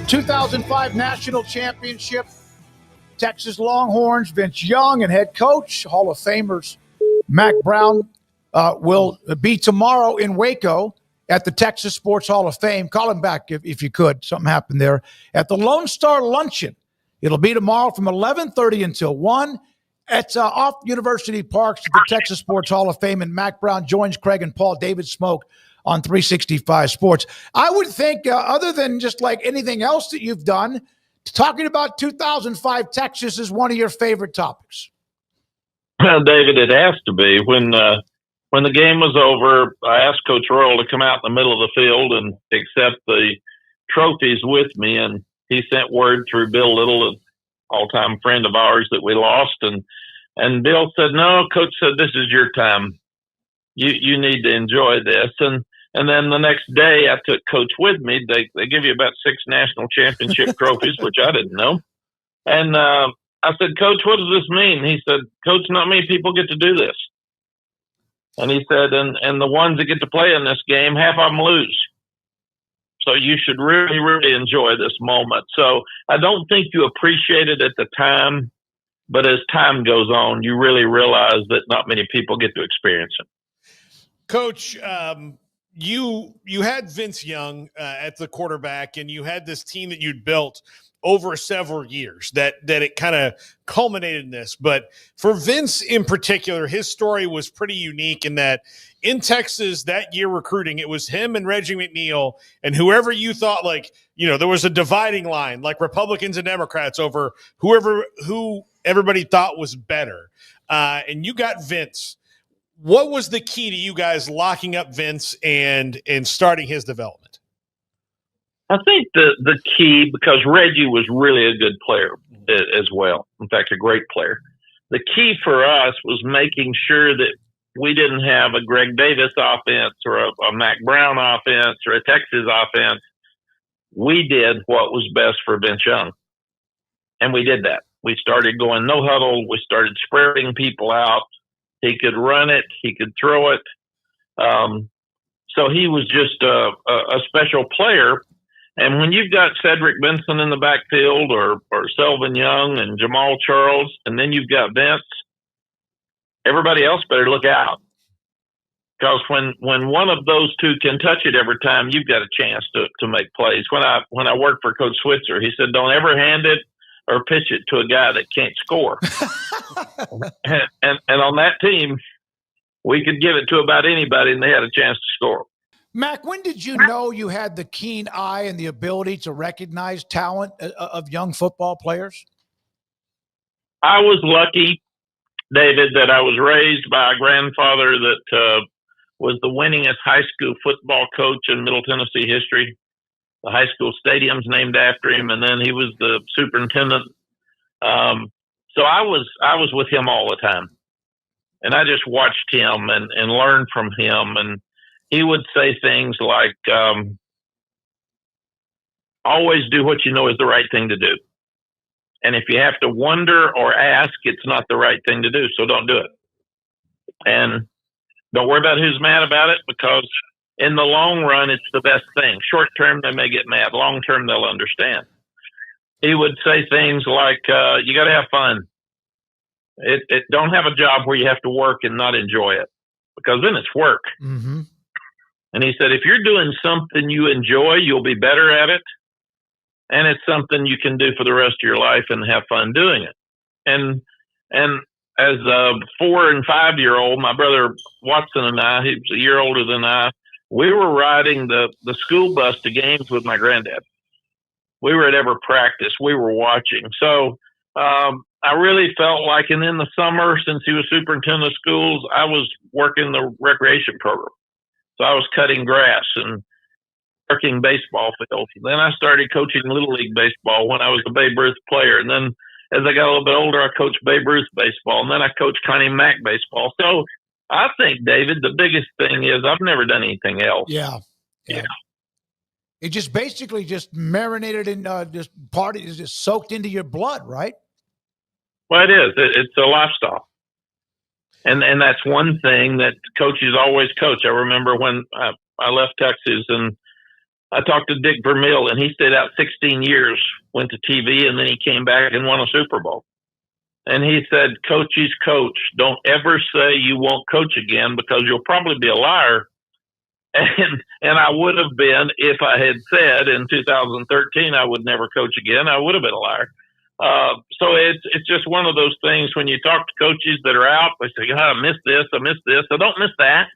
2005 National Championship, Texas Longhorns, Vince Young, and head coach, Hall of Famers Mack Brown will be tomorrow in Waco at the Texas Sports Hall of Fame. Call him back if you could. Something happened there. At the Lone Star Luncheon. It'll be tomorrow from 11:30 until 1. It's off University Parks at the Texas Sports Hall of Fame, and Mack Brown joins Craig and Paul, David Smoak, on 365 Sports. I would think, other than just like anything else that you've done, talking about 2005 Texas is one of your favorite topics. Well, David, it has to be. When the game was over, I asked Coach Royal to come out in the middle of the field and accept the trophies with me, and he sent word through Bill Little, an all-time friend of ours, that we lost. And Bill said, "No, Coach said, this is your time. You need to enjoy this." And then the next day, I took Coach with me. They give you about 6 national championship trophies, which I didn't know. And I said, "Coach, what does this mean?" He said, "Coach, not many people get to do this." And he said, and the ones that get to play in this game, half of them lose. So you should really, really enjoy this moment. So I don't think you appreciate it at the time, but as time goes on, you really realize that not many people get to experience it. Coach, you had Vince Young at the quarterback, and you had this team that you'd built over several years that it kind of culminated in this. But for Vince in particular, his story was pretty unique in that in Texas that year recruiting, it was him and Reggie McNeil and whoever you thought, like, you know, there was a dividing line, like Republicans and Democrats over who everybody thought was better. And you got Vince. What was the key to you guys locking up Vince and starting his development? I think the key, because Reggie was really a good player as well. In fact, a great player. The key for us was making sure that we didn't have a Greg Davis offense or a Mack Brown offense or a Texas offense. We did what was best for Vince Young. And we did that. We started going no huddle. We started spreading people out. He could run it. He could throw it. So he was just a special player. And when you've got Cedric Benson in the backfield or Selvin Young and Jamaal Charles, and then you've got Vince, everybody else better look out. Because when one of those two can touch it every time, you've got a chance to make plays. When I worked for Coach Switzer, he said, "Don't ever hand it or pitch it to a guy that can't score." and on that team, we could give it to about anybody, and they had a chance to score. Mack, when did you know you had the keen eye and the ability to recognize talent of young football players? I was lucky, David, that I was raised by a grandfather that was the winningest high school football coach in Middle Tennessee history. The high school stadium's named after him, and then he was the superintendent. So I was with him all the time, and I just watched him and learned from him. And he would say things like, "Always do what you know is the right thing to do. And if you have to wonder or ask, it's not the right thing to do, so don't do it. And don't worry about who's mad about it, because in the long run, it's the best thing. Short term, they may get mad. Long term, they'll understand." He would say things like, "You got to have fun. Don't have a job where you have to work and not enjoy it, because then it's work." Mm-hmm. And he said, "If you're doing something you enjoy, you'll be better at it. And it's something you can do for the rest of your life and have fun doing it." And as a 4 and 5 year old, my brother Watson and I, he was a year older than I, we were riding the school bus to games with my granddad. We were at every practice. We were watching. So I really felt like, and in the summer, since he was superintendent of schools, I was working the recreation program. So I was cutting grass and working baseball fields. Then I started coaching Little League baseball when I was a Babe Ruth player. And then as I got a little bit older, I coached Babe Ruth baseball. And then I coached Connie Mack baseball. So I think, David, the biggest thing is I've never done anything else. Yeah. It just basically just marinated in is just soaked into your blood, right? Well, it is. It's a lifestyle. And that's one thing that coaches always coach. I remember when I left Texas and I talked to Dick Vermeil, and he stayed out 16 years, went to TV, and then he came back and won a Super Bowl. And he said, coaches coach. Don't ever say you won't coach again, because you'll probably be a liar. And I would have been, if I had said in 2013 I would never coach again, I would have been a liar. So it's just one of those things when you talk to coaches that are out, they say, I missed this, I missed this. I don't miss that.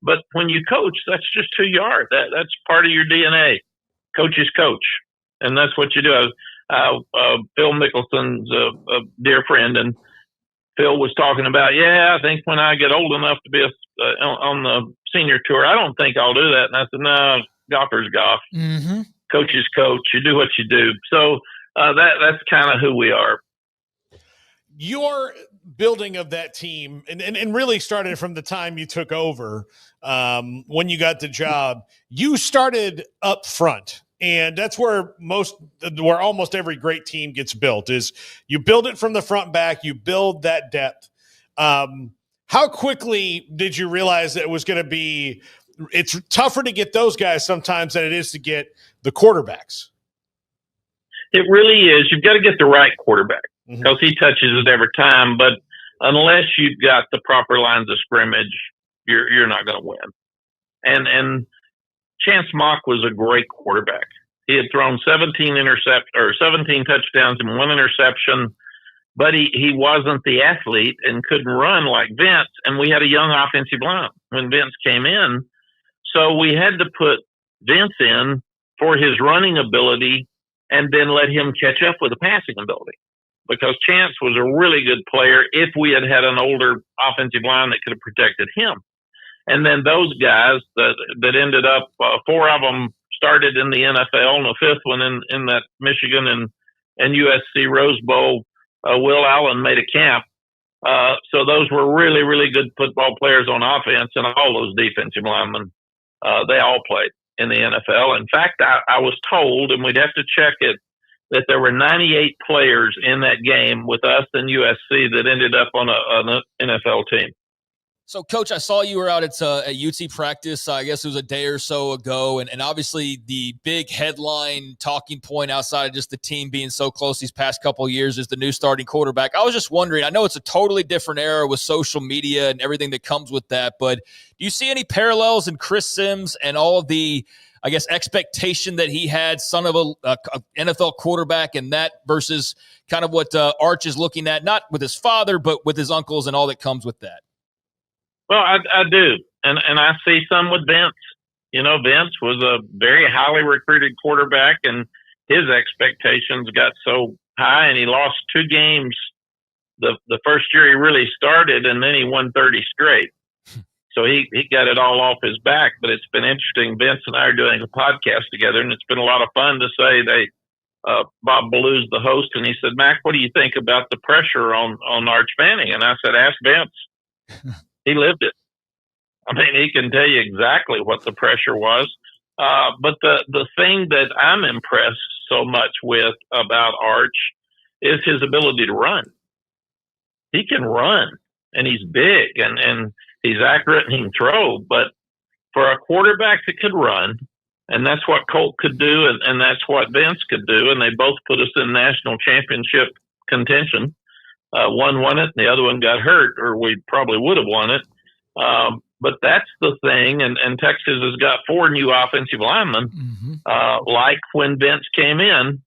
But when you coach, that's just who you are. That's part of your DNA. Coaches coach. And that's what you do. Phil Mickelson's a dear friend, and Phil was talking about, I think when I get old enough to be on the senior tour, I don't think I'll do that. And I said, no, golfer's golf. Mm-hmm. Coaches coach. You do what you do. So that's kind of who we are. Your building of that team, and really started from the time you took over, when you got the job, you started up front. And that's where almost every great team gets built, is you build it from the front back, you build that depth. How quickly did you realize that it was going to be, it's tougher to get those guys sometimes than it is to get the quarterbacks? It really is. You've got to get the right quarterback, because he touches it every time. But unless you've got the proper lines of scrimmage, you're not going to win. And Chance Mock was a great quarterback. He had thrown 17 touchdowns and 1 interception, but he wasn't the athlete and couldn't run like Vince. And we had a young offensive line when Vince came in. So we had to put Vince in for his running ability and then let him catch up with the passing ability, because Chance was a really good player if we had had an older offensive line that could have protected him. And then those guys that ended up, 4 of them started in the NFL, and the 5th one in that Michigan and USC Rose Bowl. Will Allen made a camp. So those were really, really good football players on offense, and all those defensive linemen, they all played in the NFL. In fact, I was told, and we'd have to check it, that there were 98 players in that game with us and USC that ended up on an NFL team. So, Coach, I saw you were out at UT practice, I guess it was a day or so ago, and obviously the big headline talking point outside of just the team being so close these past couple of years is the new starting quarterback. I was just wondering, I know it's a totally different era with social media and everything that comes with that, but do you see any parallels in Chris Sims and all of the, I guess, expectation that he had, son of a NFL quarterback, and that versus kind of what Arch is looking at, not with his father, but with his uncles and all that comes with that? Well, I do. And I see some with Vince. You know, Vince was a very highly recruited quarterback, and his expectations got so high, and he lost 2 games the first year he really started, and then he won 30 straight. So he got it all off his back. But it's been interesting. Vince and I are doing a podcast together, and it's been a lot of fun to say Bob Ballew's the host, and he said, Mack, what do you think about the pressure on Arch Manning? And I said, ask Vince. He lived it. I mean, he can tell you exactly what the pressure was. But the thing that I'm impressed so much with about Arch is his ability to run. He can run, and he's big, and he's accurate, and he can throw. But for a quarterback that could run, and that's what Colt could do, and that's what Vince could do, and they both put us in national championship contention. One won it, and the other one got hurt, or we probably would have won it. But that's the thing, and Texas has got 4 new offensive linemen, like when Vince came in.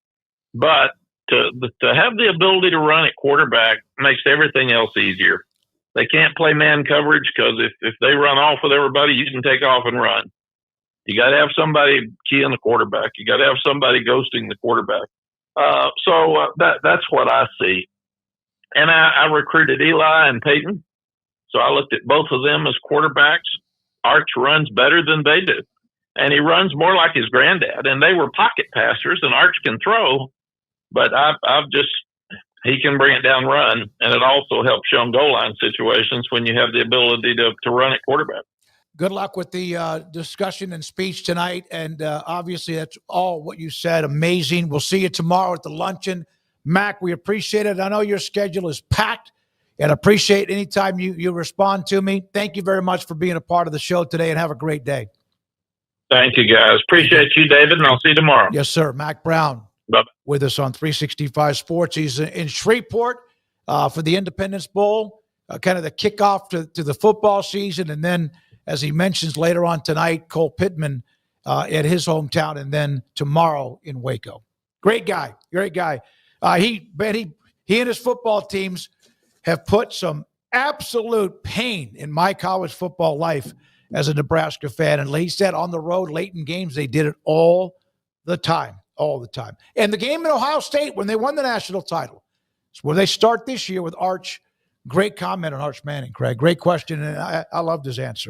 But to have the ability to run at quarterback makes everything else easier. They can't play man coverage, because if they run off with everybody, you can take off and run. You got to have somebody keying the quarterback. You got to have somebody ghosting the quarterback. So that's what I see. And I recruited Eli and Peyton. So I looked at both of them as quarterbacks. Arch runs better than they do. And he runs more like his granddad. And they were pocket passers, and Arch can throw. But he can bring it down run. And it also helps you on goal line situations when you have the ability to run at quarterback. Good luck with the discussion and speech tonight. And obviously, that's all what you said. Amazing. We'll see you tomorrow at the luncheon. Mack, we appreciate it. I know your schedule is packed, and appreciate any time you respond to me. Thank you very much for being a part of the show today, and have a great day. Thank you, guys. Appreciate you, David, and I'll see you tomorrow. Yes, sir. Mack Brown Bye. with us on 365 Sports. He's in Shreveport for the Independence Bowl, kind of the kickoff to the football season. And then, as he mentions later on tonight, Cole Pittman at his hometown, and then tomorrow in Waco. Great guy. Great guy. He and his football teams have put some absolute pain in my college football life as a Nebraska fan. And he said on the road, late in games, they did it all the time. And the game in Ohio State, when they won the national title, is where they start this year with Arch. Great comment on Arch Manning, Craig. Great question, and I loved his answer.